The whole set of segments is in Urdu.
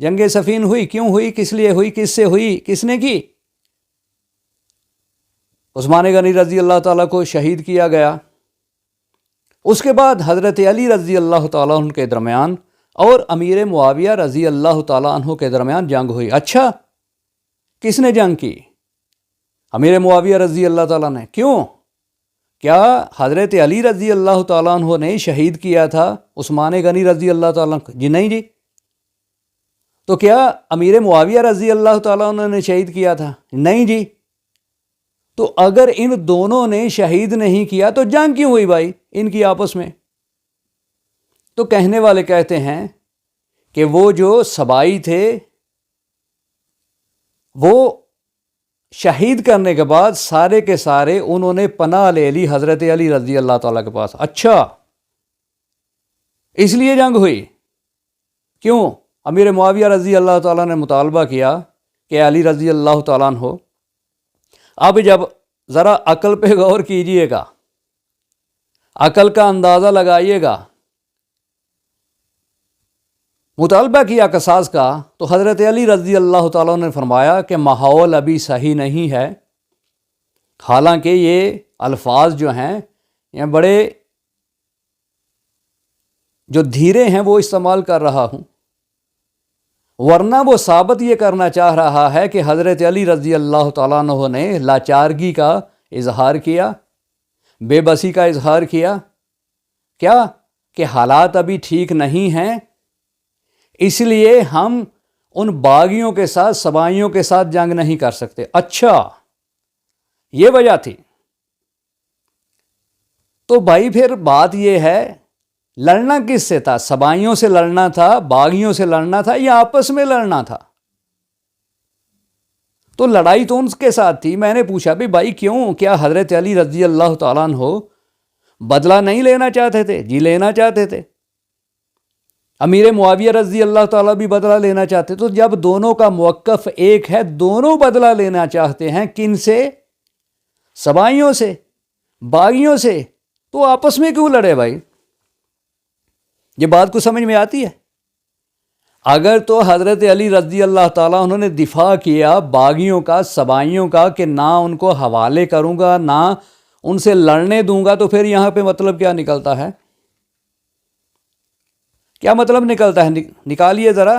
جنگ صفین ہوئی، کیوں ہوئی، کس لیے ہوئی، کس سے ہوئی، کس نے کی؟ عثمان غنی رضی اللہ تعالیٰ کو شہید کیا گیا۔ اس کے بعد حضرت علی رضی اللہ تعالیٰ عنہ کے درمیان اور امیر معاویہ رضی اللہ تعالیٰ عنہ کے درمیان جنگ ہوئی۔ اچھا، کس نے جنگ کی؟ امیر معاویہ رضی اللہ تعالیٰ نے۔ کیوں؟ کیا حضرت علی رضی اللہ تعالیٰ عنہ نے شہید کیا تھا عثمان غنی رضی اللہ تعالیٰ عنہ؟ جی نہیں جی۔ تو کیا امیر معاویہ رضی اللہ تعالیٰ عنہ نے شہید کیا تھا؟ نہیں جی۔ تو اگر ان دونوں نے شہید نہیں کیا تو جنگ کیوں ہوئی بھائی ان کی آپس میں؟ تو کہنے والے کہتے ہیں کہ وہ جو سبائی تھے وہ شہید کرنے کے بعد سارے کے سارے انہوں نے پناہ لے لی حضرت علی رضی اللہ تعالیٰ کے پاس۔ اچھا، اس لیے جنگ ہوئی؟ کیوں؟ امیر معاویہ رضی اللہ تعالیٰ نے مطالبہ کیا کہ علی رضی اللہ تعالیٰ عنہ، اب جب ذرا عقل پہ غور کیجئے گا، عقل کا اندازہ لگائیے گا، مطالبہ کیا قصاص کا، تو حضرت علی رضی اللہ تعالیٰ نے فرمایا کہ ماحول ابھی صحیح نہیں ہے۔ حالانکہ یہ الفاظ جو ہیں یہ بڑے جو دھیرے ہیں وہ استعمال کر رہا ہوں، ورنہ وہ ثابت یہ کرنا چاہ رہا ہے کہ حضرت علی رضی اللہ تعالیٰ عنہ نے لاچارگی کا اظہار کیا، بے بسی کا اظہار کیا، کیا کہ حالات ابھی ٹھیک نہیں ہیں، اس لیے ہم ان باغیوں کے ساتھ، سبائیوں کے ساتھ جنگ نہیں کر سکتے۔ اچھا، یہ وجہ تھی۔ تو بھائی پھر بات یہ ہے، لڑنا کس سے تھا؟ سبائیوں سے لڑنا تھا، باغیوں سے لڑنا تھا، یا آپس میں لڑنا تھا؟ تو لڑائی تو ان کے ساتھ تھی۔ میں نے پوچھا بھی بھائی کیوں؟ کیا حضرت علی رضی اللہ تعالیٰ عنہ بدلہ نہیں لینا چاہتے تھے؟ جی لینا چاہتے تھے۔ امیر معاویہ رضی اللہ تعالیٰ بھی بدلہ لینا چاہتے۔ تو جب دونوں کا موقف ایک ہے، دونوں بدلہ لینا چاہتے ہیں، کن سے؟ سبائیوں سے، باغیوں سے، تو آپس میں کیوں لڑے بھائی؟ یہ بات کو سمجھ میں آتی ہے؟ اگر تو حضرت علی رضی اللہ تعالیٰ انہوں نے دفاع کیا باغیوں کا، سبائیوں کا، کہ نہ ان کو حوالے کروں گا، نہ ان سے لڑنے دوں گا، تو پھر یہاں پہ مطلب کیا نکلتا ہے؟ کیا مطلب نکلتا ہے؟ نکالیے ذرا۔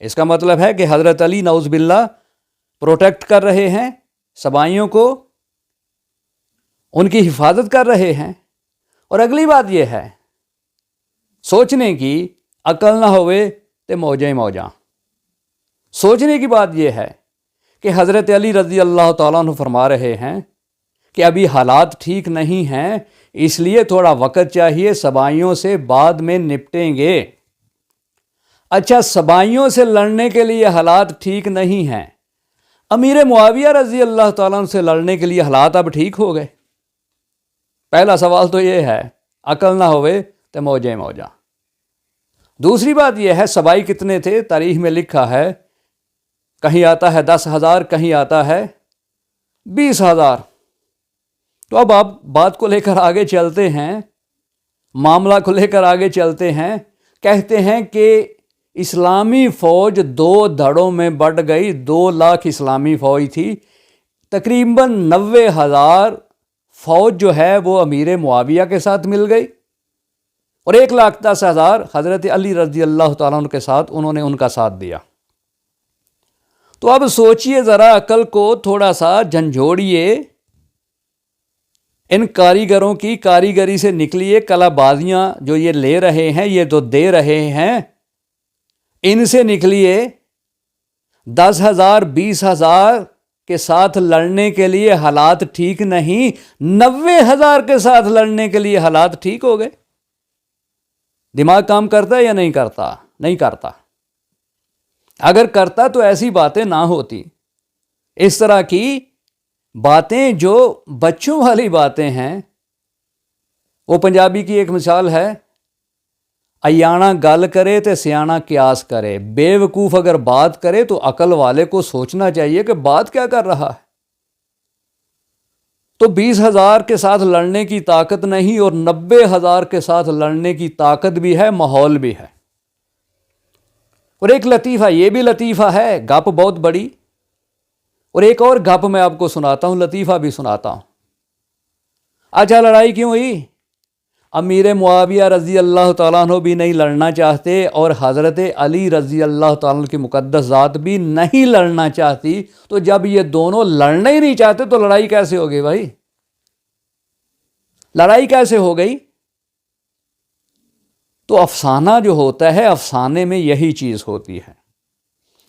اس کا مطلب ہے کہ حضرت علی نعوذ باللہ پروٹیکٹ کر رہے ہیں سبائیوں کو، ان کی حفاظت کر رہے ہیں۔ اور اگلی بات یہ ہے، سوچنے کی عقل نہ ہوئے تے موجیں موجاں۔ سوچنے کی بات یہ ہے کہ حضرت علی رضی اللہ تعالیٰ عنہ فرما رہے ہیں کہ ابھی حالات ٹھیک نہیں ہیں، اس لیے تھوڑا وقت چاہیے، سبائیوں سے بعد میں نپٹیں گے۔ اچھا، سبائیوں سے لڑنے کے لیے حالات ٹھیک نہیں ہیں، امیر معاویہ رضی اللہ تعالیٰ عنہ سے لڑنے کے لیے حالات اب ٹھیک ہو گئے؟ پہلا سوال تو یہ ہے، عقل نہ ہوئے تو موجیں موجاں۔ دوسری بات یہ ہے، سبائی کتنے تھے؟ تاریخ میں لکھا ہے، کہیں آتا ہے 10,000، کہیں آتا ہے 20,000۔ تو اب آپ بات کو لے کر آگے چلتے ہیں، معاملہ کو لے کر آگے چلتے ہیں۔ کہتے ہیں کہ اسلامی فوج 2 دھڑوں میں بٹ گئی، 2 لاکھ اسلامی فوج تھی، تقریباً 90,000 فوج جو ہے وہ امیر معاویہ کے ساتھ مل گئی، اور 1,10,000 حضرت علی رضی اللہ تعالیٰ عنہ کے ساتھ انہوں نے ان کا ساتھ دیا۔ تو اب سوچئے ذرا، عقل کو تھوڑا سا جھنجھوڑیے، ان کاریگروں کی کاریگری سے نکلیے، کلا بازیاں جو یہ لے رہے ہیں، یہ جو دے رہے ہیں، ان سے نکلیے۔ 10,000 20,000 کے ساتھ لڑنے کے لیے حالات ٹھیک نہیں، 90,000 کے ساتھ لڑنے کے لیے حالات ٹھیک ہو گئے۔ دماغ کام کرتا ہے یا نہیں کرتا؟ نہیں کرتا۔ اگر کرتا تو ایسی باتیں نہ ہوتی، اس طرح کی باتیں جو بچوں والی باتیں ہیں۔ وہ پنجابی کی ایک مثال ہے، ایانا گل کرے تے سیانا قیاس کرے۔ بے وقوف اگر بات کرے تو عقل والے کو سوچنا چاہیے کہ بات کیا کر رہا ہے۔ تو 20,000 کے ساتھ لڑنے کی طاقت نہیں، اور 90,000 کے ساتھ لڑنے کی طاقت بھی ہے، ماحول بھی ہے۔ اور ایک لطیفہ یہ بھی لطیفہ ہے، گپ بہت بڑی، اور ایک اور گپ میں آپ کو سناتا ہوں، لطیفہ بھی سناتا ہوں۔ اچھا لڑائی کیوں ہوئی؟ امیر معاویہ رضی اللہ تعالیٰ عنہ بھی نہیں لڑنا چاہتے اور حضرت علی رضی اللہ تعالیٰ عنہ کی مقدس ذات بھی نہیں لڑنا چاہتی، تو جب یہ دونوں لڑنا ہی نہیں چاہتے تو لڑائی کیسے ہو گئی بھائی؟ لڑائی کیسے ہو گئی؟ تو افسانہ جو ہوتا ہے، افسانے میں یہی چیز ہوتی ہے،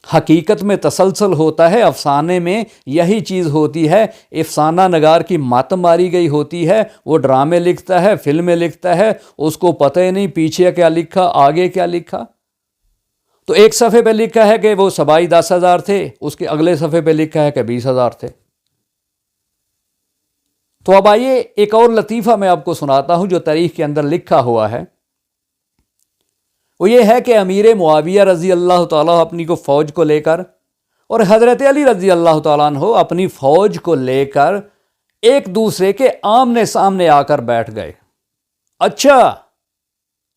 حقیقت میں تسلسل ہوتا ہے، افسانے میں یہی چیز ہوتی ہے۔ افسانہ نگار کی مات ماری گئی ہوتی ہے، وہ ڈرامے لکھتا ہے، فلمیں لکھتا ہے، اس کو پتہ ہی نہیں پیچھے کیا لکھا آگے کیا لکھا۔ تو ایک صفحے پہ لکھا ہے کہ وہ صبائی 10,000 تھے، اس کے اگلے صفحے پہ لکھا ہے کہ 20,000 تھے۔ تو اب آئیے ایک اور لطیفہ میں آپ کو سناتا ہوں جو تاریخ کے اندر لکھا ہوا ہے۔ وہ یہ ہے کہ امیر معاویہ رضی اللہ تعالیٰ اپنی کو فوج کو لے کر اور حضرت علی رضی اللہ تعالیٰ عنہ اپنی فوج کو لے کر ایک دوسرے کے آمنے سامنے آ کر بیٹھ گئے۔ اچھا،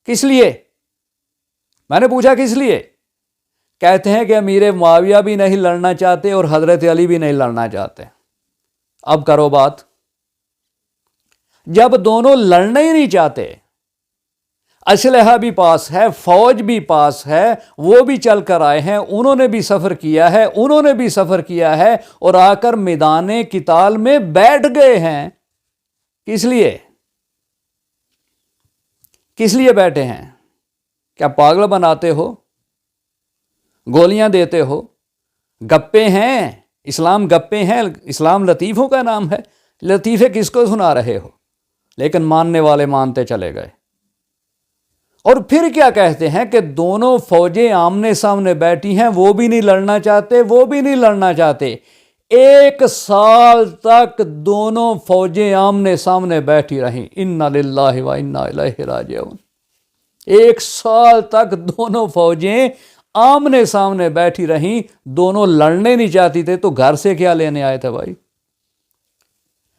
کس لیے؟ میں نے پوچھا کس لیے؟ کہتے ہیں کہ امیر معاویہ بھی نہیں لڑنا چاہتے اور حضرت علی بھی نہیں لڑنا چاہتے۔ اب کرو بات، جب دونوں لڑنا ہی نہیں چاہتے، اسلحہ بھی پاس ہے، فوج بھی پاس ہے، وہ بھی چل کر آئے ہیں، انہوں نے بھی سفر کیا ہے، انہوں نے بھی سفر کیا ہے، اور آ کر میدان قتال میں بیٹھ گئے ہیں، کس لیے؟ کس لیے بیٹھے ہیں؟ کیا پاگل بناتے ہو؟ گولیاں دیتے ہو؟ گپے ہیں، اسلام گپے ہیں، اسلام لطیفوں کا نام ہے، لطیفے کس کو سنا رہے ہو؟ لیکن ماننے والے مانتے چلے گئے۔ اور پھر کیا کہتے ہیں کہ دونوں فوجیں آمنے سامنے بیٹھی ہیں، وہ بھی نہیں لڑنا چاہتے، وہ بھی نہیں لڑنا چاہتے۔ 1 سال تک دونوں فوجیں آمنے سامنے بیٹھی رہیں۔ انا للہ و انا الیہ راجعون۔ 1 سال تک دونوں فوجیں آمنے سامنے بیٹھی رہیں، دونوں لڑنے نہیں چاہتی تھے، تو گھر سے کیا لینے آئے تھے بھائی؟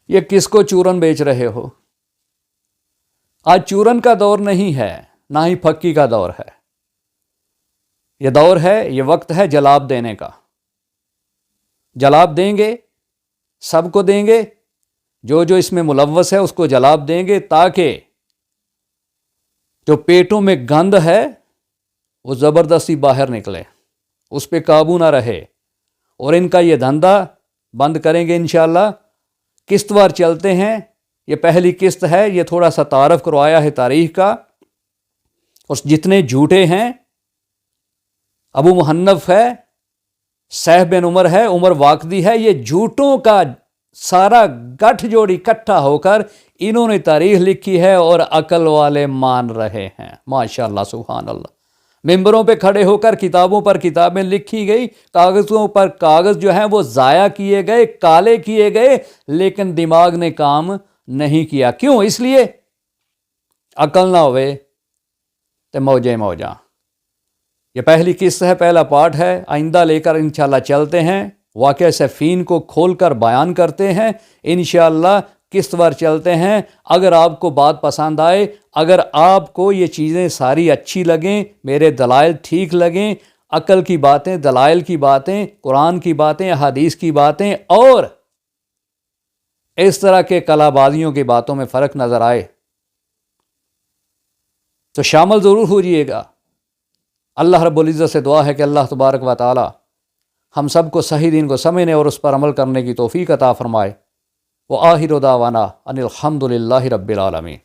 یہ کس کو چورن بیچ رہے ہو؟ آج چورن کا دور نہیں ہے، نہ ہی پھکی کا دور ہے، یہ دور ہے، یہ وقت ہے جلاب دینے کا۔ جلاب دیں گے، سب کو دیں گے، جو جو اس میں ملوث ہے اس کو جلاب دیں گے، تاکہ جو پیٹوں میں گند ہے وہ زبردستی باہر نکلے، اس پہ قابو نہ رہے، اور ان کا یہ دھندا بند کریں گے انشاءاللہ۔ قسط وار چلتے ہیں، یہ پہلی قسط ہے، یہ تھوڑا سا تعارف کروایا ہے تاریخ کا۔ اور جتنے جھوٹے ہیں، ابو محنف ہے، سیف بن عمر ہے، عمر واقدی ہے، یہ جھوٹوں کا سارا گٹھ جوڑ اکٹھا ہو کر انہوں نے تاریخ لکھی ہے، اور عقل والے مان رہے ہیں۔ ماشاءاللہ، سبحان اللہ۔ ممبروں پہ کھڑے ہو کر کتابوں پر کتابیں لکھی گئی، کاغذوں پر کاغذ جو ہیں وہ ضائع کیے گئے، کالے کیے گئے، لیکن دماغ نے کام نہیں کیا۔ کیوں؟ اس لیے عقل نہ ہوئے تے موجیں موجاں۔ یہ پہلی قسط ہے، پہلا پارٹ ہے، آئندہ لے کر انشاءاللہ چلتے ہیں، واقعہ صفین کو کھول کر بیان کرتے ہیں انشاءاللہ، قسط وار چلتے ہیں۔ اگر آپ کو بات پسند آئے، اگر آپ کو یہ چیزیں ساری اچھی لگیں، میرے دلائل ٹھیک لگیں، عقل کی باتیں، دلائل کی باتیں، قرآن کی باتیں، حدیث کی باتیں، اور اس طرح کے کلا بازیوں کی باتوں میں فرق نظر آئے، تو شامل ضرور ہوجئے گا۔ اللہ رب العزت سے دعا ہے کہ اللہ تبارک و تعالی ہم سب کو صحیح دین کو سمجھنے اور اس پر عمل کرنے کی توفیق عطا فرمائے۔ وآخر دعوانا ان الحمد للہ رب العالمین۔